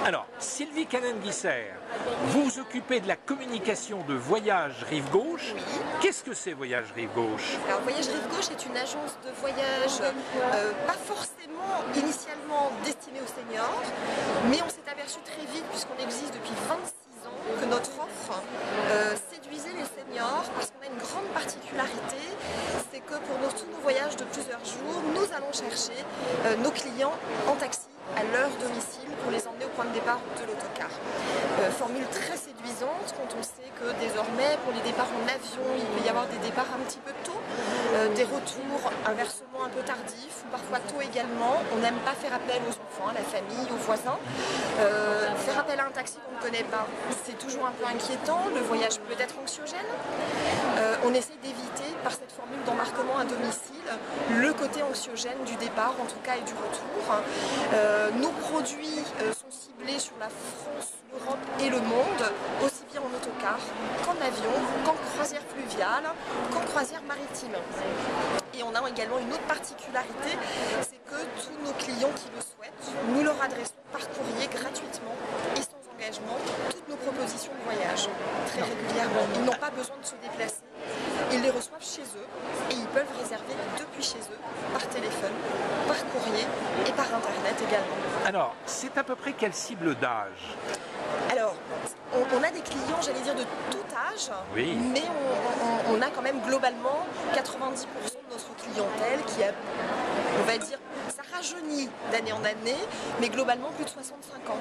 Alors, Sylvie Canen-Guisser, vous vous occupez de la communication de Voyage Rive Gauche. Oui. Qu'est-ce que c'est Voyage Rive Gauche? Alors Voyage Rive Gauche est une agence de voyage pas forcément initialement destinée aux seniors, mais on s'est aperçu très vite, puisqu'on existe depuis 26 ans, que notre offre séduisait les seniors parce qu'on a une grande particularité, c'est que pour tous nos voyages de plusieurs jours, nous allons chercher nos clients en taxi à leur domicile pour les emmener au point de départ de l'autocar. Formule très séduisante quand on sait que désormais pour les départs en avion il peut y avoir des départs un petit peu tôt, des retours inversement un peu tardifs ou parfois tôt également. On n'aime pas faire appel aux enfants, à la famille, aux voisins. Faire appel à un taxi qu'on ne connaît pas, c'est toujours un peu inquiétant, le voyage peut être anxiogène. On essaie d'éviter par cette formule d'embarquement à domicile le côté anxiogène du départ en tout cas et du retour. Nos produits sont ciblés sur la France, l'Europe et le monde, aussi bien en autocar qu'en avion, qu'en croisière fluviale, qu'en croisière maritime. Et on a également une autre particularité, c'est que tous nos clients qui le souhaitent, nous leur adressons par courrier gratuitement et sans engagement toutes nos propositions de voyage, très régulièrement. Ils n'ont pas besoin de se déplacer, ils les reçoivent chez eux et ils peuvent réserver depuis chez eux, par téléphone, par courrier et par internet également. Alors, c'est à peu près quelle cible d'âge? Alors, on a des clients, j'allais dire, de tout âge, oui. Mais on a quand même globalement 90% de notre clientèle qui a, on va dire, ça rajeunit d'année en année, mais globalement plus de 65 ans.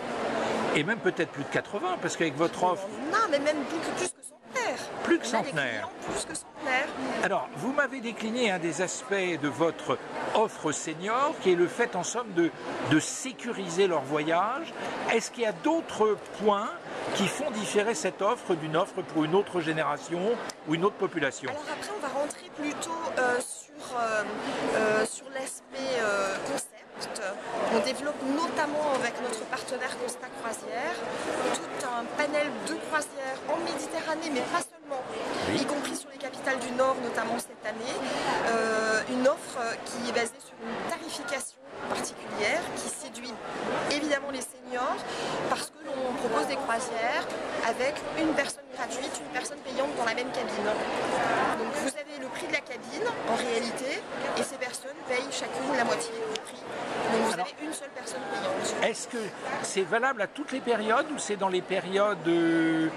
Et même peut-être plus de 80, parce qu'avec votre offre... Non, mais même plus que centenaire. Plus que centenaire. Plus que centenaire. Alors, vous m'avez décliné un des aspects de votre offre senior, qui est le fait en somme de sécuriser leur voyage. Est-ce qu'il y a d'autres points qui font différer cette offre d'une offre pour une autre génération ou une autre population? Alors après, on va rentrer plutôt sur l'aspect concept. On développe notamment avec notre partenaire Costa Croisière tout un panel de croisières en Méditerranée, mais pas seulement, y compris sur les capitales du Nord, notamment cette année. Une offre qui est basée sur une tarification particulière qui séduit évidemment les seniors parce que l'on propose des croisières avec une personne gratuite, une personne payante dans la même cabine. Donc vous avez le prix de la cabine en réalité et ces personnes payent chacune la moitié du prix. Donc vous avez une seule personne payante. Est-ce que c'est valable à toutes les périodes ou c'est dans les périodes...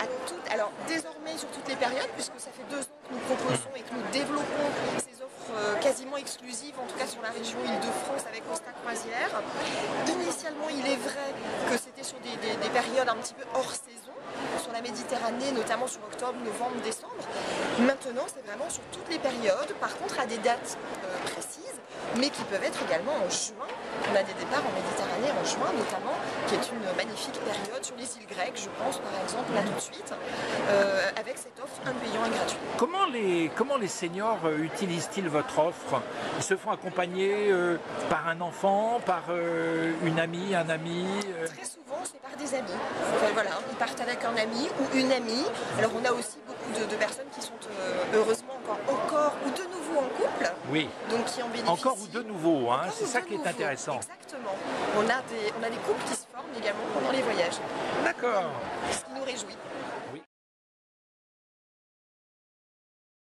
À toutes, alors désormais sur toutes les périodes, puisque ça fait 2 ans que nous proposons et que nous développons ces offres quasiment exclusives, en tout cas sur la région Île-de-France avec Costa Croisière. Initialement, il est vrai que c'était sur des périodes un petit peu hors saison, sur la Méditerranée, notamment sur octobre, novembre, décembre. Maintenant, c'est vraiment sur toutes les périodes, par contre à des dates précises, mais qui peuvent être également en juin. On a des départs en Méditerranée en juin notamment, qui est une magnifique période sur les îles grecques, je pense par exemple là tout de suite, avec cette offre un payant et gratuit. Comment les seniors utilisent-ils votre offre? Ils se font accompagner par un enfant, par une amie, un ami Très souvent c'est par des amis. Voilà, ils partent avec un ami ou une amie. Alors on a aussi beaucoup de personnes qui sont heureusement encore ou de nouveau en couple. Oui. Donc qui en bénéficient. Encore ou de nouveau, hein, c'est ça qui est intéressant. Exactement. On a des couples qui se forment également pendant les voyages. D'accord. Ce qui nous réjouit.